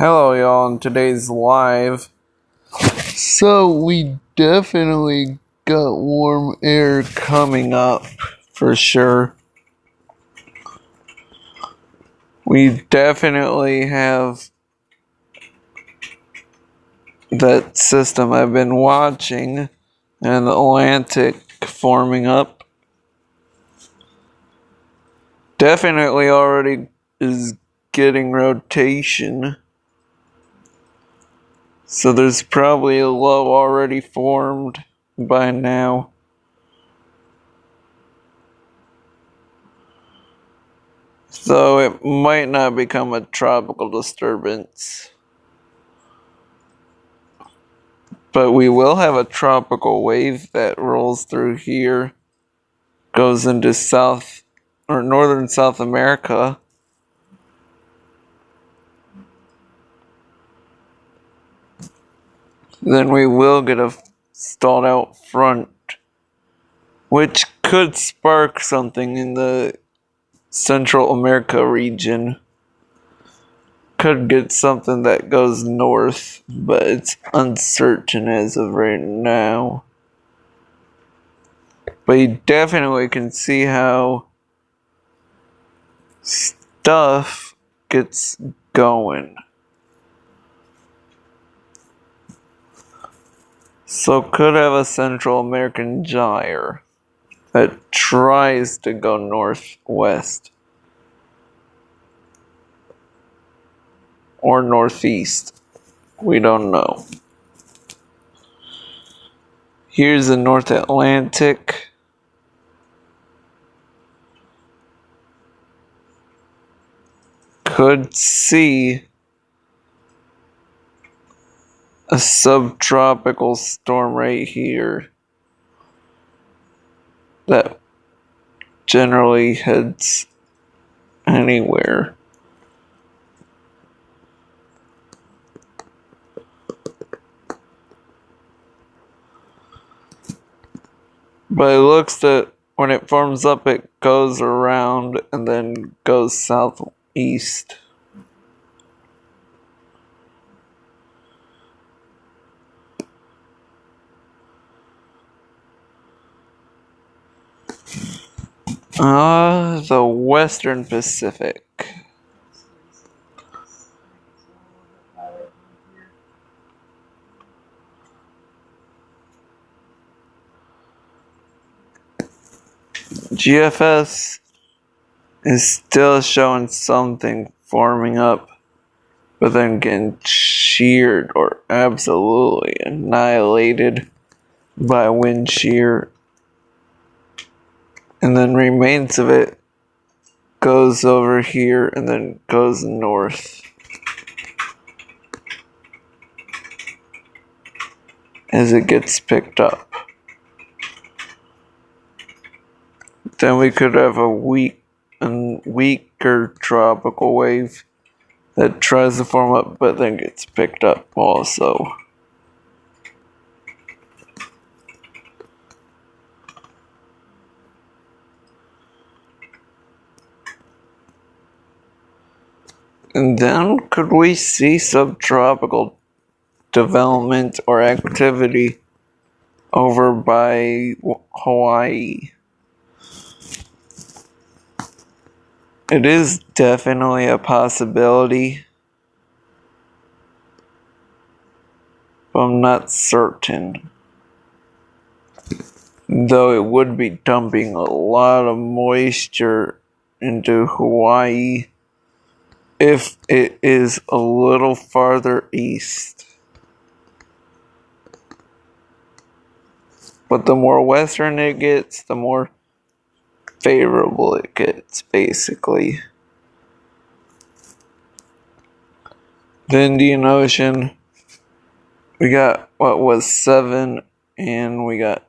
Hello, y'all, in today's live. So, we definitely got warm air coming up, for sure. We definitely have that system I've been watching, and the Atlantic forming up. Definitely already is getting rotation. So there's probably a low already formed by now. So it might not become a tropical disturbance. But we will have a tropical wave that rolls through here, goes into South or northern South America. Then we will get a stalled out front, which could spark something in the Central America region. Could get something that goes north, but it's uncertain as of right now. But you definitely can see how stuff gets going. So could have a Central American gyre that tries to go northwest or northeast. We don't know. Here's the North Atlantic. Could see a subtropical storm right here that generally heads anywhere. But it looks that when it forms up, it goes around and then goes southeast. The Western Pacific. GFS is still showing something forming up, but then getting sheared or absolutely annihilated by wind shear. And then remains of it goes over here and then goes north as it gets picked up. Then we could have a weaker tropical wave that tries to form up but then gets picked up also. And then could we see subtropical development or activity over by Hawaii? It is definitely a possibility, but I'm not certain. Though it would be dumping a lot of moisture into Hawaii if it is a little farther east. But the more western it gets, the more favorable it gets, basically. The Indian Ocean, we got what was 7, and we got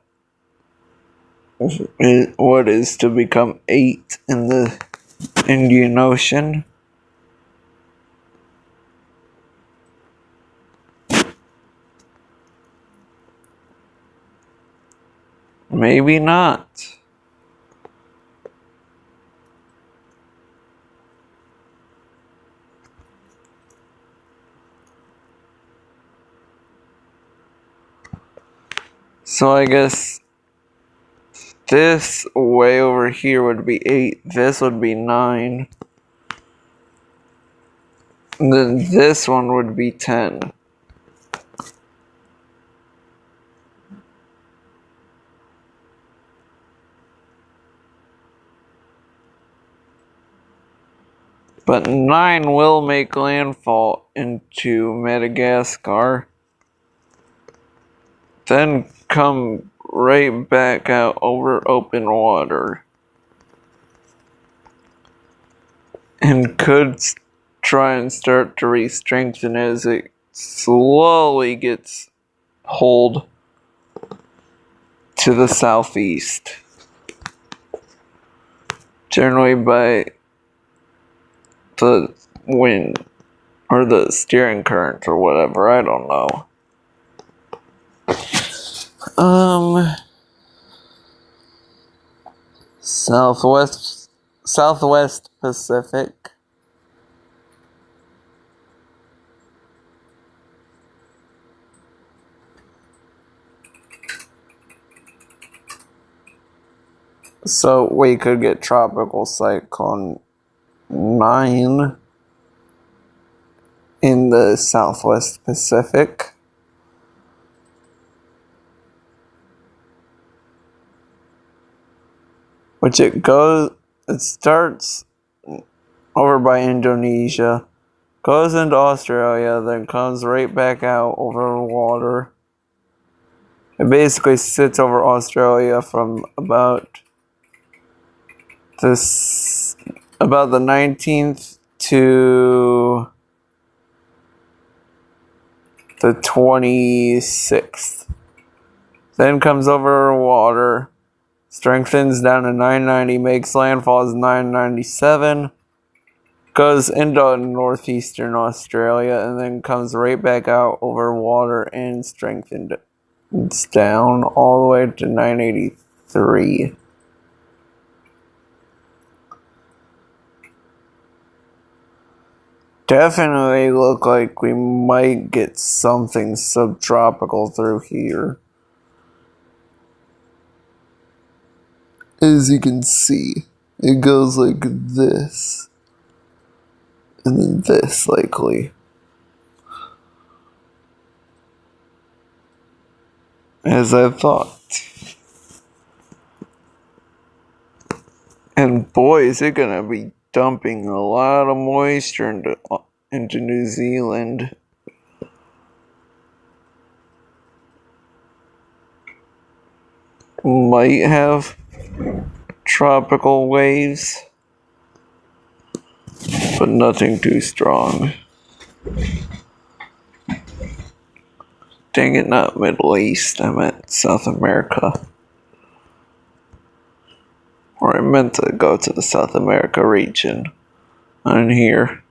what is to become 8 in the Indian Ocean. Maybe not. So I guess this way over here would be 8. This would be 9. And then this one would be 10. But 9 will make landfall into Madagascar. Then come right back out over open water. And could try and start to re-strengthen as it slowly gets pulled to the southeast. Generally by the wind or the steering current or whatever, I don't know. Southwest Pacific. So we could get tropical cyclone 9 in the Southwest Pacific. Which it starts over by Indonesia, goes into Australia, then comes right back out over water. It basically sits over Australia from about the 19th to the 26th. Then comes over water, strengthens down to 990, makes landfall as 997, goes into northeastern Australia, and then comes right back out over water and strengthens down all the way to 983. Definitely look like we might get something subtropical through here. As you can see, it goes like this. And then this, likely. As I thought. And boy, is it gonna be dumping a lot of moisture into New Zealand. Might have tropical waves, but nothing too strong. Dang it, not Middle East, I meant South America. Or I meant to go to the South America region on here.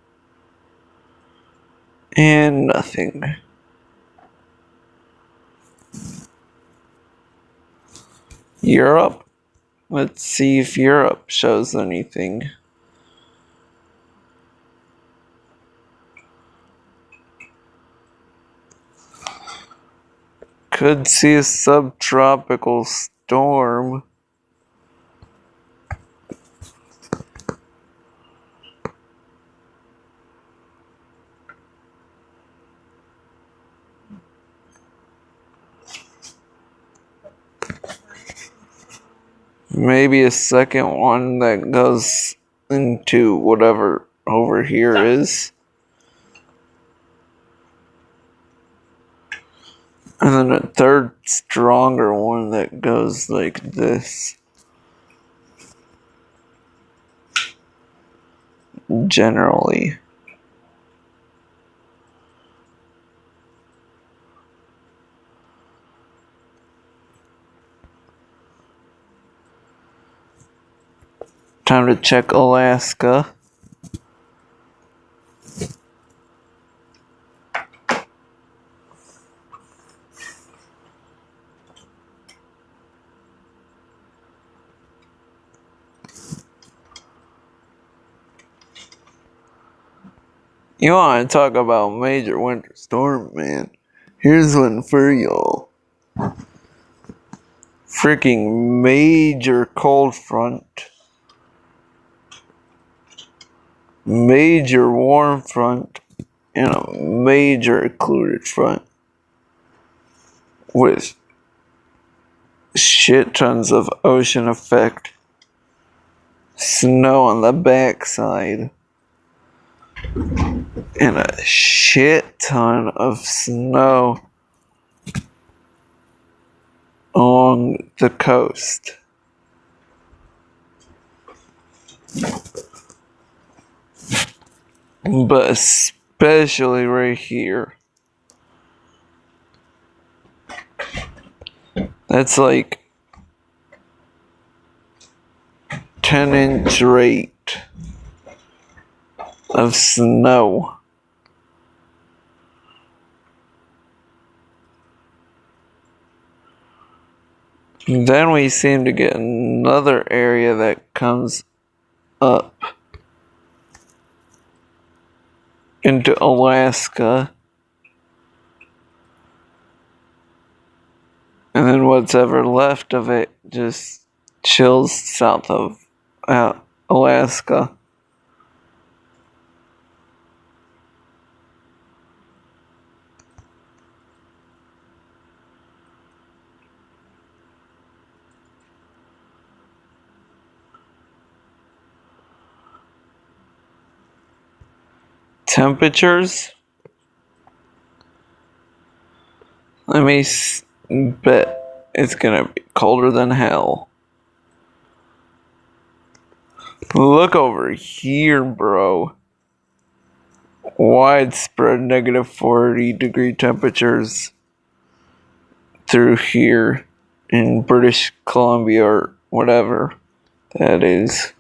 And nothing. Europe? Let's see if Europe shows anything. Could see a subtropical storm. Maybe a second one that goes into whatever over here is. And then a third stronger one that goes like this. Generally. Time to check Alaska. You want to talk about major winter storm, man? Here's one for y'all. freaking major cold front, major warm front, and a major occluded front with shit tons of ocean effect snow on the backside and a shit ton of snow along the coast. But especially right here. That's like 10-inch rate of snow. Then we seem to get another area that comes up into Alaska. And then what's ever left of it just chills south of Alaska. Temperatures? Let me bet it's gonna be colder than hell. Look over here, bro. Widespread negative 40-degree temperatures through here in British Columbia or whatever that is.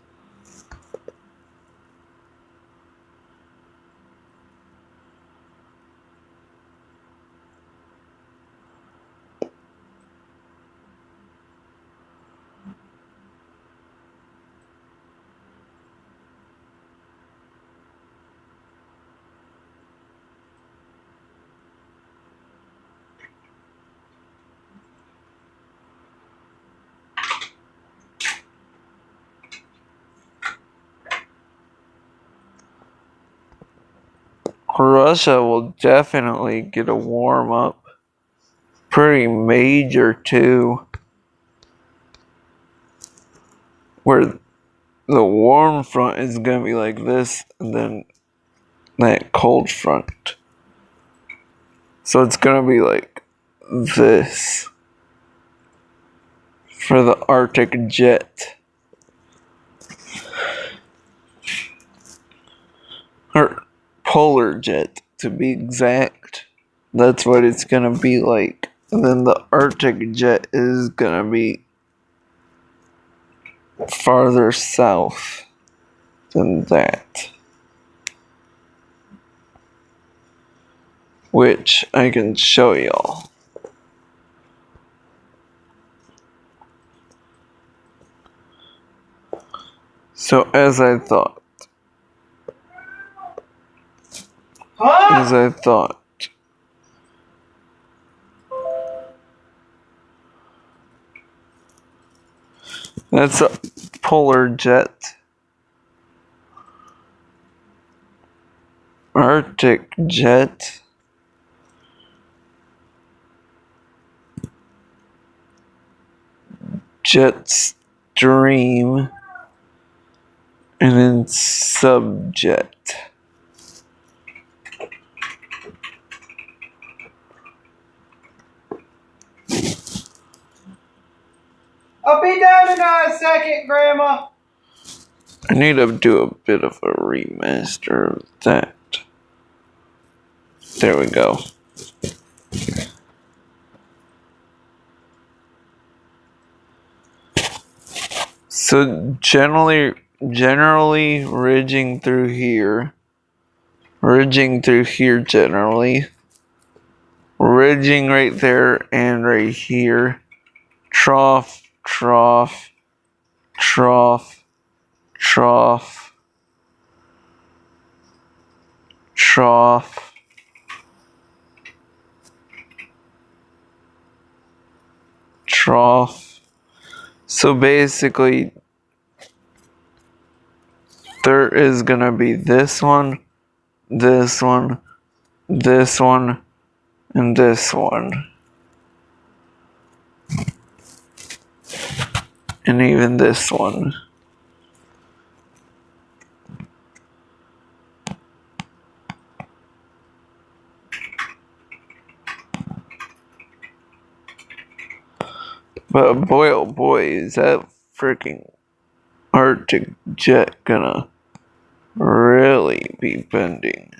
Russia will definitely get a warm up. Pretty major too. Where the warm front is gonna be like this, and then that cold front. So it's gonna be like this for the Arctic jet. Or polar jet, to be exact. That's what it's gonna be like. And then the Arctic jet is gonna be farther south than that. Which I can show y'all. So as I thought, that's a polar jet. Arctic jet. Jet stream. And then subjet. I'll be down in a second, Grandma. I need to do a bit of a remaster of that. There we go. So generally ridging through here generally, ridging right there and right here, trough, trough, trough, trough, trough, trough, So basically, there is gonna be this one, this one, this one, and this one. And even this one. But boy, oh boy, is that freaking Arctic jet gonna really be bending.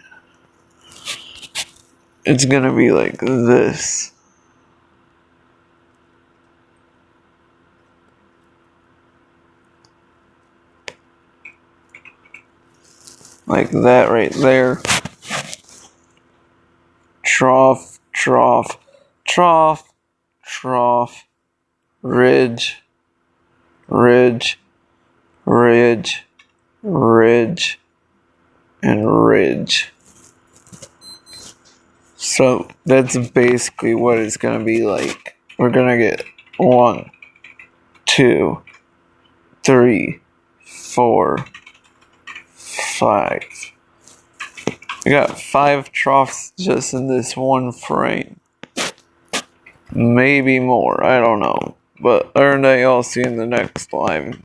It's gonna be like this. Like that right there. Trough, trough, trough, trough, ridge, ridge, ridge, ridge, and ridge. So that's basically what it's gonna be like. We're gonna get 1, 2, 3, 4, 5. We got 5 troughs just in this one frame. Maybe more, I don't know. But other than that, y'all see you in the next live.